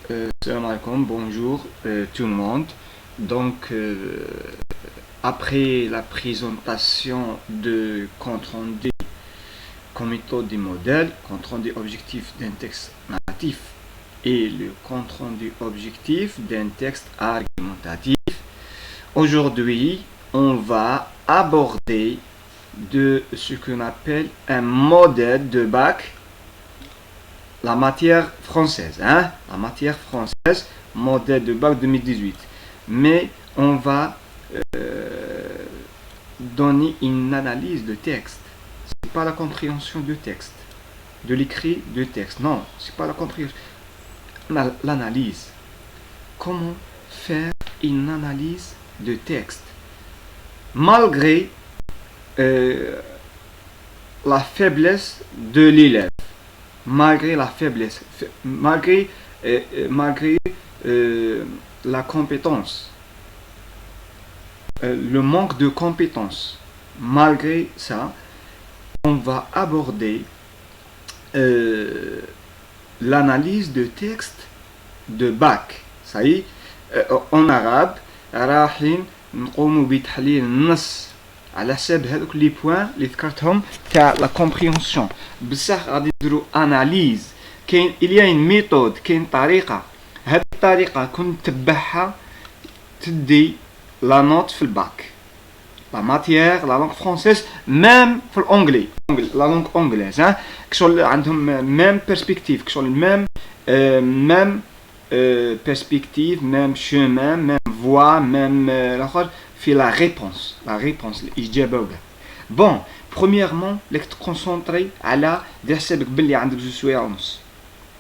Salam alaikum, bonjour tout le monde. Donc, après la présentation de compte rendu comme méthode du modèle, compte rendu objectif d'un texte narratif et le compte rendu objectif d'un texte argumentatif, aujourd'hui, on va aborder de ce qu'on appelle un modèle de bac, la matière française, la matière française, modèle de bac 2018. Mais on va donner une analyse de texte. C'est pas la compréhension de texte, de l'écrit de texte. Non, c'est pas la compréhension. L'analyse. Comment faire une analyse de texte malgré la faiblesse de l'élève, malgré la faiblesse, malgré la compétence, le manque de compétence. Malgré ça, on va aborder l'analyse de texte de bac. Ça y est, en arabe, راحين نقوموا بتحليل النص على حساب هذوك لي بوين اللي ذكرتهم تاع لا كومبريهنسيون. بصح غادي نديرو اناليز. كاين اليا اون ميثود، كاين طريقه، هذه الطريقه كون تتبعها تدي لا نوت في الباك، لا ماتيير لا لونغ فرونسيز، ميم في الانجلي، لا لونغ انجليز، كشغل عندهم ميم بيرسبكتيف، كشغل ميم perspective, même chemin, même voie, même la réponse, الإجابة. Bon, premièrement, لك تكونسونطري على دير حسابك بلي عندك 2 سوايع ونص.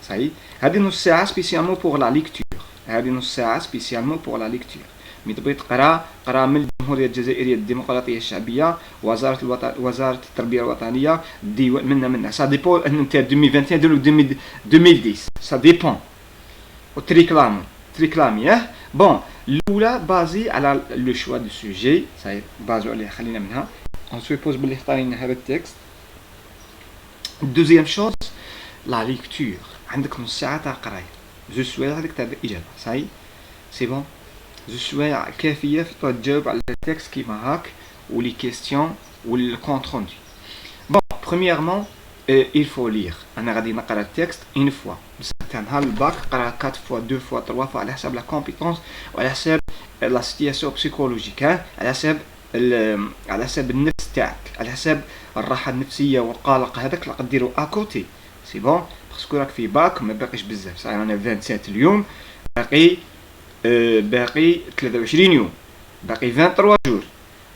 صحيح؟ هذه نص ساعة سبيسيالمون بوغ لا ليكتور. هذه نص ساعة سبيسيالمون بوغ لا ليكتور. مي تبغي تقرا من الجمهورية الجزائرية الديمقراطية الشعبية، وزارة التربية الوطنية، الديوان منا سا ديبون ان انت 2021 ديرو 2010 سا ديبون. تريكلامي. بون الاولى بازي على لو شوا دو سوجي، صاي بازو عليه خلينا منها، اون سوبوز بلي اختارينا هذا التكست. دوزيام شوز لا ليكتور، عندك نص ساعه تاع قرايه، 2 سوايع هذيك تاع الاجابه. صاي سي بون، 2 سوايع كافيه في تجاوب على التكست كيما هاك ولي كيستيون والكونت روندو. بون premièrement il faut lire. انا غادي نقرا التكست une fois. تاع نهار الباك قرا 4 fois 2 fois 3 fois على حساب لا كومبيتونس وعلى حساب لا سيتياسيون بسيكولوجيك، على حساب النفس تاعك، على حساب الراحه النفسيه والقلق هذاك اللي غديرو اكوتي. سي بون باسكو راك في باك ما باقيش بزاف. صاي انا 27 اليوم، باقي 23 يوم، باقي 23 جور،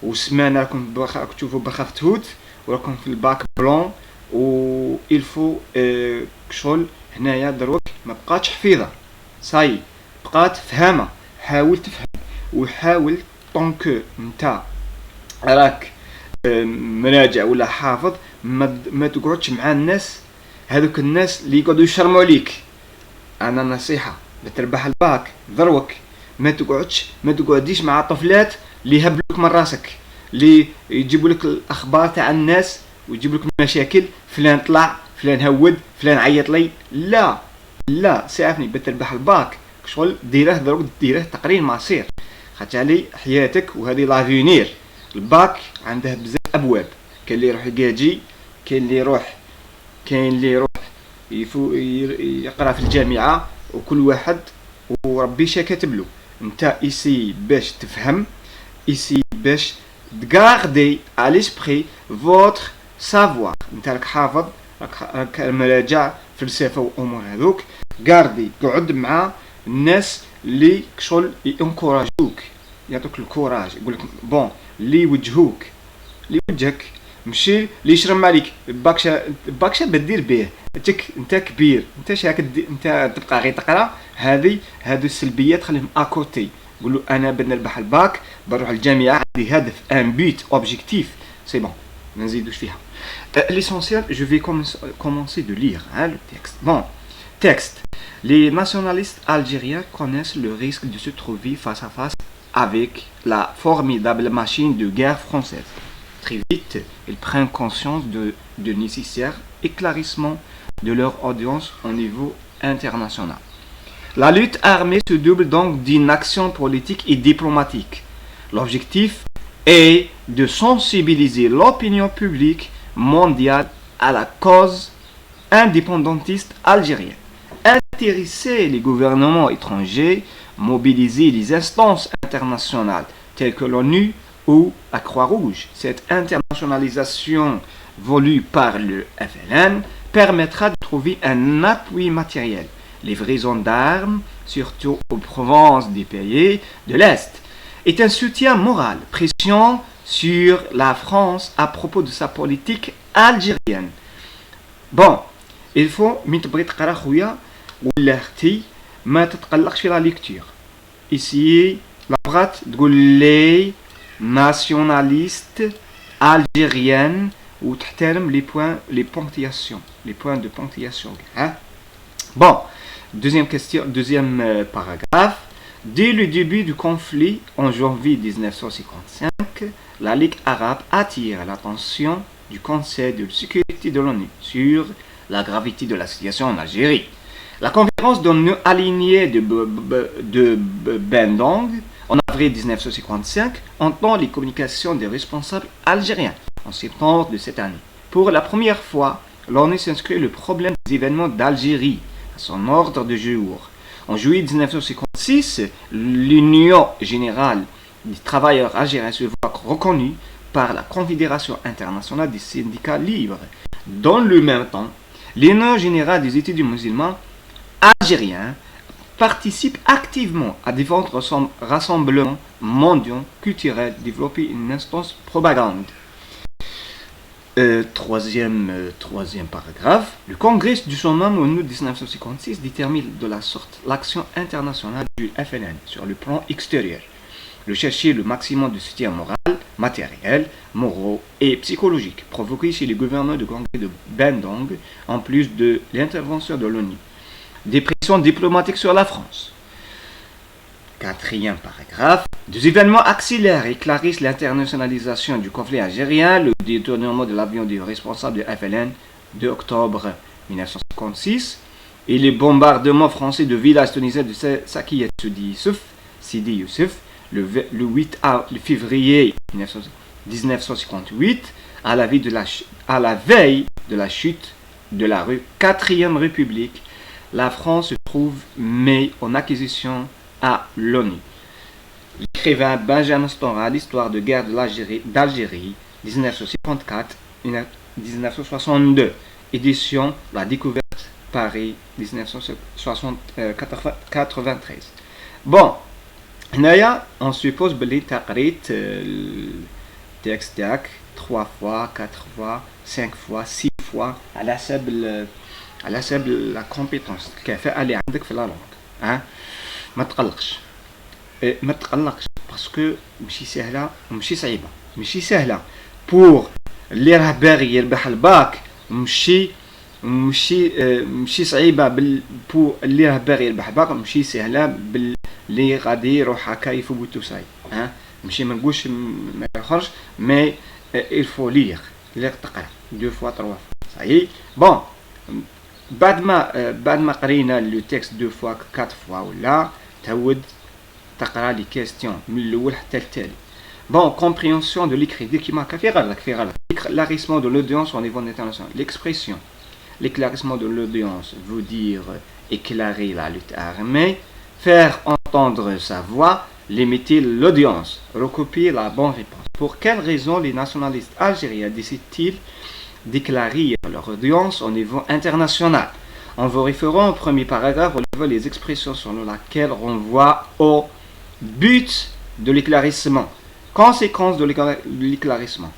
وسمانه راكم تشوفوا بخاف تفوت وراكم في الباك بلون. و il faut كشغل هنايا دروك ما بقاتش حفيظه، صاي بقات فهمه. حاول تفهم وحاول طونكو نتا راك مراجع ولا حافظ، ما تقعدش مع الناس هذوك الناس اللي يقعدوا يشرموا عليك. انا نصيحه لتربح الباك دروك ما تقعديش مع طفلات اللي يهبلوك من راسك، اللي يجيبوا لك الاخبار تاع الناس ويجيب لك مشاكل، فلان طلع، فلان هود، فلان عيط لي. لا ساعفني بتربح الباك شغل ديره تقرير معصير، خاطر علي حياتك وهذه لافينير. الباك عنده بزاف ابواب، كاين اللي يروح يجاجي، كاين اللي يروح يقرا في الجامعه، وكل واحد وربي شا كاتب له. انت ايسي باش تفهم، ايسي باش تغاردي على ليسبري فوتر سافوار. انت راك حافظ، راك مراجع فلسفه وامور هذوك، غاردي قعد مع الناس اللي كشغل ينكوراجوك، يعطوك الكوراج، يقول لك بون اللي يوجهوك، اللي يوجهك، ماشي اللي يشرم عليك. باكشا بدير به انت كبير، انت شاك انت تبقى غير تقرا. هذو السلبيات خليهم اكوتي. قول له انا بنربح الباك، بروح الجامعه، عندي هدف، ان بيت اوبجيكتيف. سي بون ما نزيدوش فيها. L'essentiel, je vais commencer de lire le texte. Bon, texte. Les nationalistes algériens connaissent le risque de se trouver face à face avec la formidable machine de guerre française. Très vite, ils prennent conscience de nécessaire éclaircissement de leur audience au niveau international. La lutte armée se double donc d'une action politique et diplomatique. L'objectif est de sensibiliser l'opinion publique mondiale à la cause indépendantiste algérienne, intéresser les gouvernements étrangers, mobiliser les instances internationales telles que l'ONU ou la Croix-Rouge. Cette internationalisation voulue par le FLN permettra de trouver un appui matériel, livraison d'armes, surtout aux provinces des pays de l'Est, est un soutien moral, pression sur la France à propos de sa politique algérienne. Bon, il faut متبغي تقرا خويا ولا اختي ما تتقلقش في لا ليكتور. Ici la بغات تقول لي nationaliste algérienne وتحترم les points de ponctuation. Hein? Bon, deuxième question, deuxième paragraphe. Dès le début du conflit en janvier 1955, la Ligue arabe attire l'attention du Conseil de sécurité de l'ONU sur la gravité de la situation en Algérie. La conférence d'ONU alignée de Bandung en avril 1955 entend les communications des responsables algériens en septembre de cette année. Pour la première fois, l'ONU s'inscrit le problème des événements d'Algérie à son ordre de jour. En juillet 1956, l'Union générale des travailleurs algériens se voit reconnue par la Confédération internationale des syndicats libres. Dans le même temps, l'Union générale des étudiants musulmans algériens participe activement à différents rassemblements mondiaux culturels, développer une instance propagande. Troisième paragraphe. Le Congrès du Sommam en août 1956 détermine de la sorte l'action internationale du FLN sur le plan extérieur. De chercher le maximum de soutien moral, matériel, moraux et psychologique provoqué chez les gouvernements du Congrès de Bandung en plus de l'intervention de l'ONU. Des pressions diplomatiques sur la France. Quatrième paragraphe. Des événements accélèrent et clarissent l'internationalisation du conflit algérien, le détournement de l'avion du responsable du FLN de octobre 1956 et les bombardements français de villages tunisiens de Sakiya Sidi Youssef le 8 février 1958 à la veille de la chute de la 4e République. La France se trouve mais en acquisition à l'ONU. L'écrivain Benjamin Stora, l'histoire de guerre d'Algérie, 1964-1962, édition La Découverte, Paris, 1993. Bon, هنايا on suppose بلي تقريت التكست تاعك 3 fois, 4 fois, 5 fois, 6 fois على حسب لا كومبيتونس الكفاءة اللي عندك في لا لونغ. ها ما تقلقش باسكو ماشي سهله وماشي صعيبه. ماشي سهله بور اللي راه باغي يربح الباك، ماشي صعيبه بور اللي راه باغي يربح الباك، ماشي سهله باللي غادي يروح هكا يفوت توساي. ها ماشي ما نقولش ما يخرج، مي الفو ليغ تقرا 2 fois 3 fois صحيح. بون بعد ما قرينا لو تكست 2 fois 4 fois ولا تعود تقرا لي كيستيون من الاول حتى التالي. Bon, compréhension de l'écrit. L'éclaircissement de l'audience au niveau international. L'expression l'éclaircissement de l'audience veut dire éclairer la lutte armée, faire entendre sa voix, limiter l'audience, recopier la bonne réponse. Pour quelles raisons les nationalistes algériens décident-ils d'éclairer leur audience au niveau international? En vous référant au premier paragraphe, relevez les expressions selon lesquelles on renvoie au but de l'éclaircissement. Conséquence de l'éclaircissement.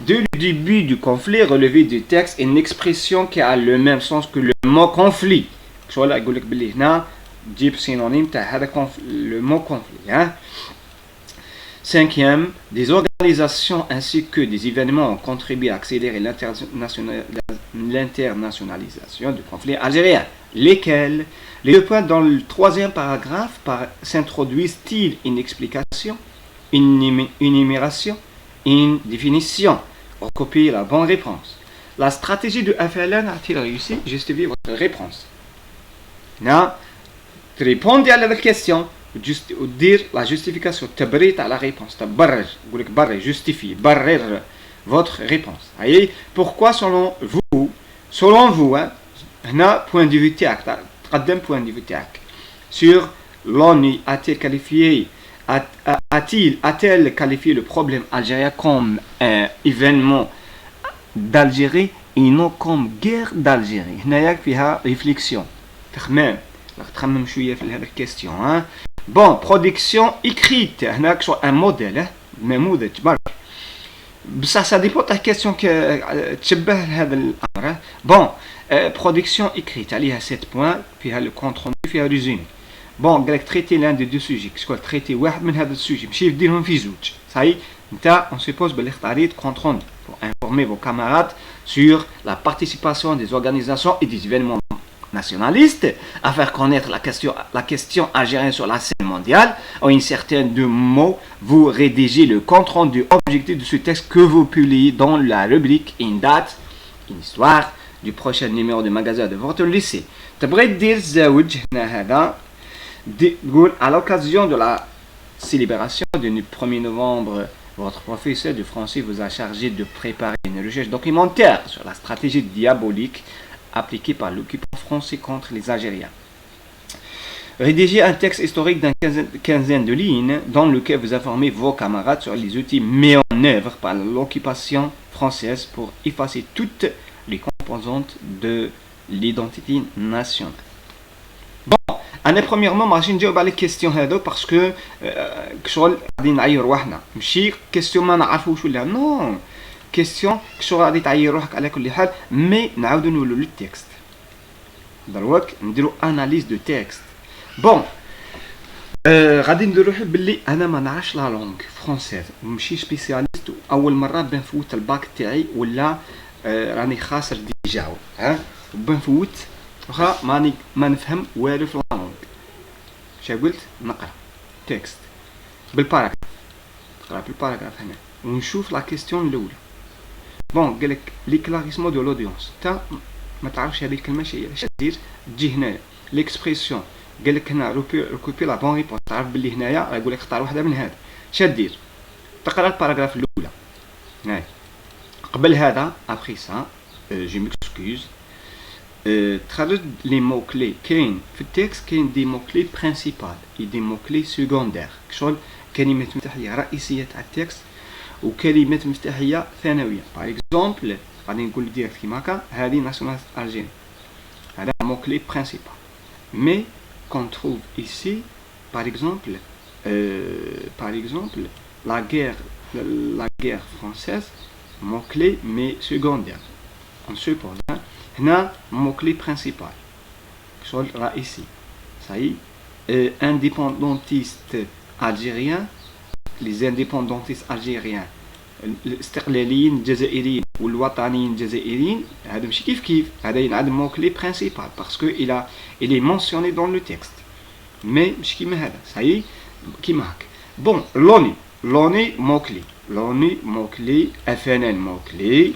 Dès le début du conflit, relevé du texte une expression qui a le même sens que le mot conflit. Le mot conflit. Cinquième, des organisations ainsi que des événements ont contribué à accélérer l'internationalisation du conflit algérien. Lesquels? Les 2 points dans le 3e paragraphe s'introduisent-ils une explication, une énumération, une définition? Recopier la bonne réponse. La stratégie de FLN a-t-il réussi? Justifiez votre réponse. Non. تريبوندي على الكيستيون ودير لا جوستيفيكاسيون تبريت على ريبونس تبرر يقول لك برر جوستيفي برر votre réponse. Voyez pourquoi selon vous هنا point de vue تاعك تقدم point de vue تاعك sur l'ONU a-t-elle qualifié le problème algérien comme un événement d'Algérie et non comme guerre d'Algérie. هنايا فيها réflexion تخمم شويه في هذه الكيستيون. Bon, production écrite هناك شو un modèle نموذج برك بصح ça dépend de la question تشبه هذا الامر. Bon, production écrite عليها 7 points فيها le compte rendu فيها résumé. Bon, قالك traiter l'un des deux sujets شكون traiter واحد من هذا السوجي ماشي ديرهم في زوج صاي نتا on suppose باللي اختاريت compte rendu pour informer vos camarades sur la participation des organisations et des événements nationalistes, à faire connaître la question algérienne sur la scène mondiale. En une certaine de mots, vous rédigez le compte rendu objectif de ce texte que vous publiez dans la rubrique Une date, une histoire du prochain numéro de magasin de votre lycée. À l'occasion de la célébration du 1er novembre, votre professeur de français vous a chargé de préparer une recherche documentaire sur la stratégie diabolique appliquée par l'occupant français contre les Algériens. Rédigez un texte historique d'une quinzaine de lignes dans lequel vous informez vos camarades sur les outils mis en œuvre par l'occupation française pour effacer toutes les composantes de l'identité nationale. Bon, أنا premièrement ماشي نجاوب على الكيستيون هذا باسكو كشغل غادي نعير روحنا ماشي كيستيون ما نعرفوش ولا نو كيستيون كشغل غادي تعير روحك على كل حال مي نعاودو نولو للتكست دروك نديرو اناليز دو تكست. بون غادي نديرو روحي باللي انا ما نعرفش لا لونغ فرونسيز وماشي سبيسياليست اول مره بنفوت الباك تاعي ولا راني خاسر ديجا بنفوت واخا ما نفهم والو في لا لونغ. شا قلت نقرا تكست بالباراغراف نقرا بالباراغراف هنا ونشوف لا كيستيون الاولى. بون قالك ليكلاريسمون دو لودونس تا ما تعرفش هذه الكلمه شي اش دير تجي هنايا ليكسبريسيون قالك هنا ريكوبي لا بون ريبونس تعرف باللي هنايا يقول لك اختار واحده من هذا اش دير تقرا الباراغراف الاولى هاي قبل هذا ابخي سا جي ميكسكوز تخرج لي مو كلي كاين في التكست كاين دي مو كلي برينسيبال اي دي مو كلي سيكوندير شغل كلمات مفتاحيه رئيسيه تاع التكست وكلمات مفتاحيه ثانويه. باغ اكزومبل غادي نقول ديريكت كيما هكا هذه ناسيونال الجيري هذا مو كلي برينسيبال مي كون تروف ايسي باغ اكزومبل لا غير فرونسيز مو كلي مي سيكوندير اون سوبوز هنا مو كلي برينسيبال شغل رئيسي صاي indépendantiste algérien les indépendantistes algériens الاستقلاليين الجزائريين والوطنيين الجزائريين هذا ماشي كيف هذا ينعدم مو كلي برينسيبال باسكو il est mentionné dans le texte مي مش كيما هذا صاي كيما هكا. بون لوني مو كلي FNN مو كلي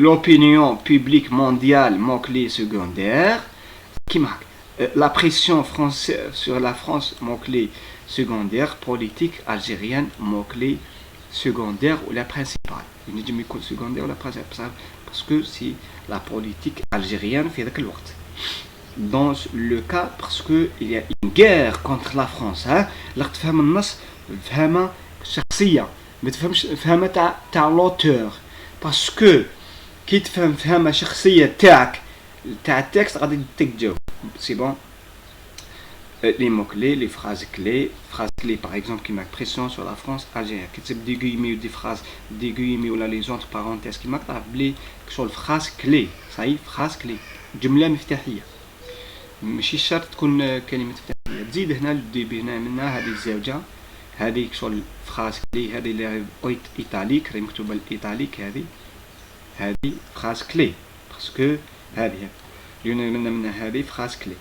l'opinion publique mondiale mot clé secondaire la pression française sur la France mot clé secondaire politique algérienne mot clé secondaire ou la principale il dit mot secondaire ou la principale parce que c'est la politique algérienne في ذاك الوقت dans le cas parce que il y a une guerre contre la France لا تفهم النص فهمه شخصيه ما تفهمش فهمه تاع لوتور باسكو كي تفهم فهمه شخصيه تاعك تاع التكست غادي تجاوب سي بون. لي مو كلي لي فراز كلي باغ اكزومبل كيما بريسيون سور لا فرانس الجيريا كتب دي غيمي ودي فراز دي غيمي ولا لي زونتر بارونتيز كيما تعرف بلي شغل فراز كلي صاي فراز كلي جمله مفتاحيه ماشي شرط تكون كلمه مفتاحيه تزيد هنا الديبي هنا منها هذه الزوجه هذه شغل فراز كلي هذه اللي ايطاليك راهي مكتوبه الايطاليك هذه فراز كلي باسكو هذه من هذه فراز كلي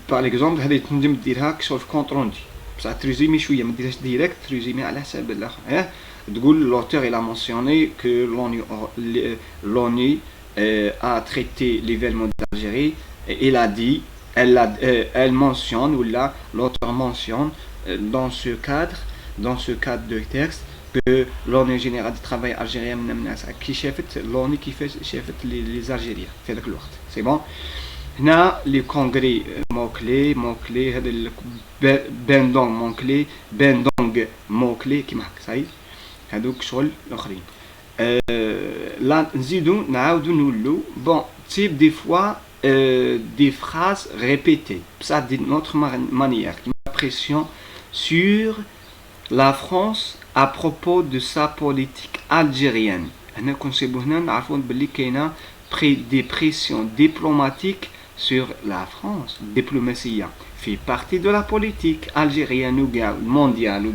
باغ اكزومبل هذه تنجم ديرها شغل في كونط روندي بصح تريزيمي شويه ما ديرهاش ديريكت تريزيمي على حساب الاخر تقول لوتور الى مونسيوني كو لوني a traité l'événement d'Algérie, il a dit, elle mentionne, ou là, l'auteur mentionne dans ce cadre de texte que l'ONU générale du travail algérien qui شافت l'ONU كيفاش شافت les Algériens في ذاك الوقت. C'est bon. هنا لي كونغري موكلي هذا باندونغ موكلي باندونغ موكلي كيما هكا صاي هذوك شغل الاخرين. لا نزيدو نعاودو نقولو بون تيب دي فوا des phrases répétées ça d'une autre manière une pression sur la France à propos de sa politique algérienne. هنا كنسيبو هنا نعرفو بلي كاينه des pressions diplomatiques sur la France. Diplomatie fait partie de la politique algérienne ou mondiale ou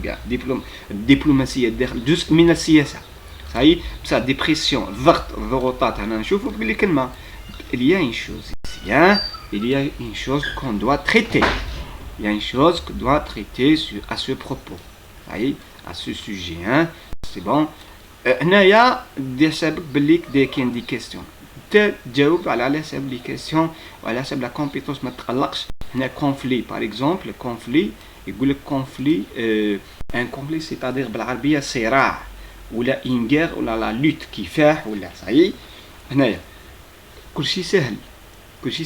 diplomatie جزء من السياسة. صحيح بصح دي بريسيون ضغوطات هنا نشوفو بلي كلمة il y a une chose ici il y a une chose qu'on doit traiter. Il y a une chose qu'on doit traiter à ce propos. صحيح à ce sujet c'est bon. هنايا دي سبب بلي كاين دي كيستيون تجاوب على حسب لي كيسيون وعلى حسب لا كومبيتونس ما تقلقش. هنا كونفلي باغ اكزومبل كونفلي يقول لك كونفلي ان كونفلي سيتادير بالعربيه صراع ولا انغير ولا لا لوت كفاح ولا صحيح. هنايا كلشي سهل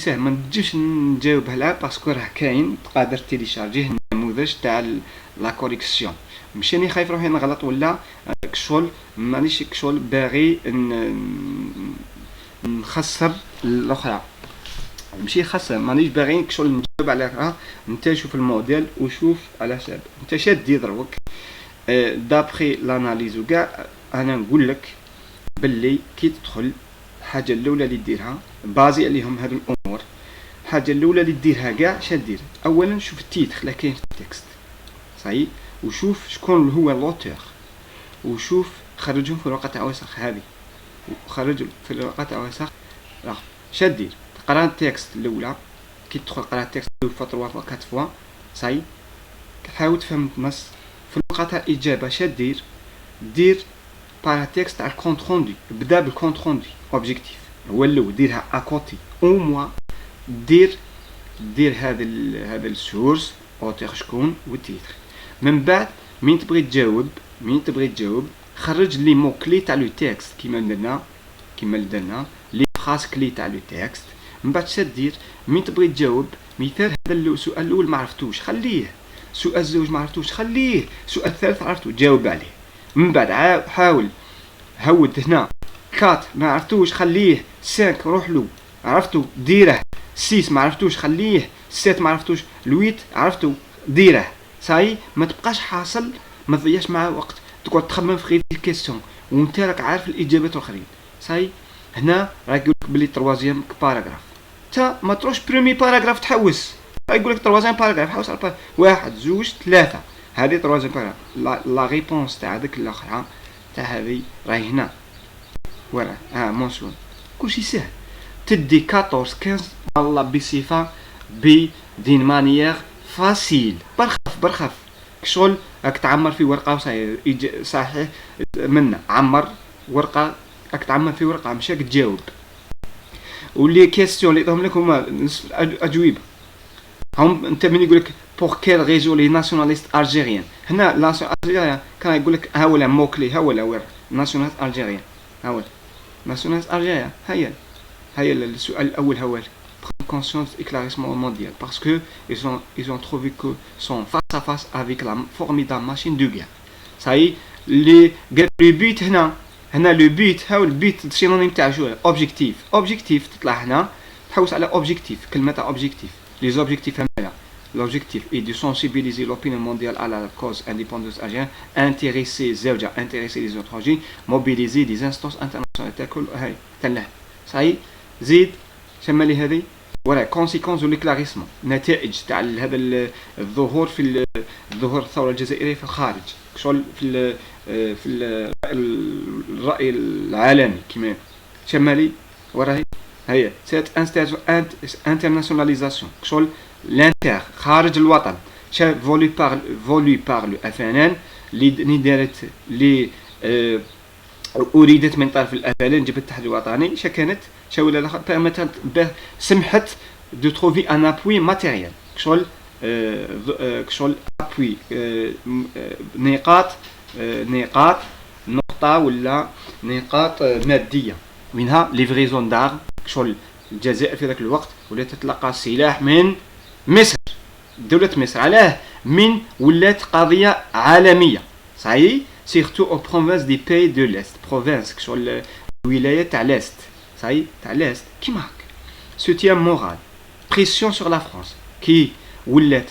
ما نجيش نجاوب عليها باسكو راه كاين تقدر تيليشارجيه النموذج تاع لا كوريكسيون. مشاني خايف روحي نغلط ولا كشغل مانيش كشغل باغي نخسر الاخرى ماشي خاصه مانيش باغي كشغل نجاوب عليها. انت شوف الموديل وشوف على حساب انت شادي دروك دابخي لاناليز وكاع. انا نقول لك باللي كي تدخل الحاجه الاولى اللي ديرها بازي عليهم هذو الامور. الحاجه الاولى اللي ديرها كاع شادير اولا شوف التيتر لا كاين في التكست صحيح وشوف شكون هو لوتور وشوف خرجهم في الورقه تاع وثق هذه وخرجوا في الورقه تاع وثق. راه شادير تقرا التكست الاولى كي تدخل قرا التكست دو فوا 3 فوا 4 فوا صاي حاول تفهم النص في الورقه تاع الاجابه شادير دير بارا تكست تاع الكونت روندي. بدا بالكونت روندي اوبجيكتيف هو الاول ديرها اكوتي او موا دير هذا السورس اوتير شكون والتيتر. من بعد مين تبغي تجاوب خرج لي مو كلي تاع لو تكست كيما درنا لي فراس كلي تاع لو تكست. من بعد شدير مين تبغي تجاوب مثال هذا السؤال الاول ما عرفتوش خليه. سؤال الزوج ما عرفتوش خليه. سؤال الثالث عرفتو جاوب عليه. من بعد حاول هود هنا 4 ما عرفتوش خليه. 5 روح له عرفتو ديره. 6 ما عرفتوش خليه. 7 ما عرفتوش 8 عرفتو ديره صاي. ما تبقاش حاصل ما تضيعش معاه وقت تقعد تخمم في غير الكيستيون وانت راك عارف الاجابات الاخرين صاي. هنا راه يقول لك بلي تروازيام باراغراف تا ما تروحش بريمي باراغراف تحوس. يقول لك تروازيام باراغراف حوس على 1 2 3 هذه تروازيام باراغراف. لا ريبونس تاع هذيك الاخرى تاع هذه راهي هنا ورا مونسيون كلشي سهل. تدي 14 15 والله بصفه دين مانيير فاسيل برخف كشغل راك تعمر في ورقه صحيح منا عمر ورقه راك تعمر في ورقه مشاك تجاوب. واللي كيستيون اللي عطاهم لك هما اجوبه هم. انت من يقول لك بور كيل ريزون لي ناسيوناليست الجيريان. هنا ناسيونال الجيريان كان يقول لك ها ولا موكلي ها ولا وير ناسيونال الجيريان ها ولا ناسيونال الجيريان هيا السؤال الاول هو conscience éclaircissement mondial parce que ils ont trouvé que sont face à face avec la formidable machine de guerre. Ça y est le but هنا le but هاو البيت سينونيم تاع شو objectif تطلع هنا تحوس على objectif كلمة تاع objectif. les objectifs هنا l'objectif est de sensibiliser l'opinion mondiale à la cause indépendance algérienne, intéresser les étrangers, mobiliser des instances internationales تاكل هاي تنلح. Ça y est زيد شمالي هذه ولا كونسيكونس والكلاريسمون نتائج تاع هذا الظهور في الظهور الثوره الجزائريه في الخارج شغل في الراي العالمي كما شمالي وراهي هي سيت انترناسيوناليزاسيون شغل لانتر خارج الوطن شاف فولي بار لو اف ان ان اللي دارت اللي أريدت من طرف الأفلان جبهة التحرير الوطني كانت سمحت de trouver un appui matériel كشغل كشغل appui نقاط نقطة ولا نقاط مادية منها ليفريزون دار كشغل الجزائر في ذاك الوقت ولات تتلقى السلاح من مصر دولة مصر علاه من ولات قضية عالمية صحيح سيرتو او بروفانس دي باي دو ليست بروفانس كشغل الولايات تاع ليست صحيح تاع ليست كيما هكا سوتيان مورال بريسيون سور لا فرانس كي ولات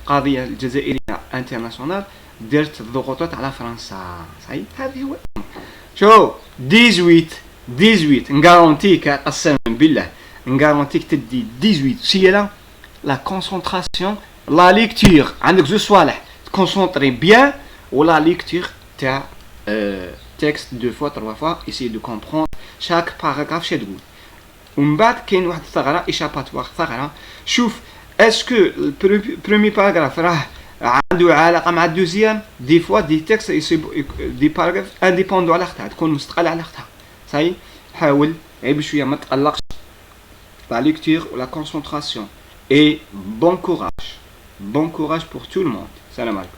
قضية الجزائرية انترناسيونال درت الضغوطات على فرنسا صحيح هذه هو شو 18 نغارونتيك قسما بالله نغارونتيك تدي 18 سيلا لا كونسونطراسيون لا ليكتور عندك زوج صوالح تكونسونطري بيان ولا ليكتور تاع تكست دو فوا تروا فوا ايسي دو كومبروند شاك باراغراف شا تقول ومن بعد كاين واحد الثغره ايشاباتوار ثغره شوف اسكو البرومي باراغراف راه عنده علاقه مع الدوزيام دي فوا دي تكست دي باراغراف انديبوندو على اختها تكون مستقله على اختها صاي حاول عيب شويه ما تقلقش لا ليكتور ولا كونسونطراسيون et bon courage pour tout le monde. Salam alaikum.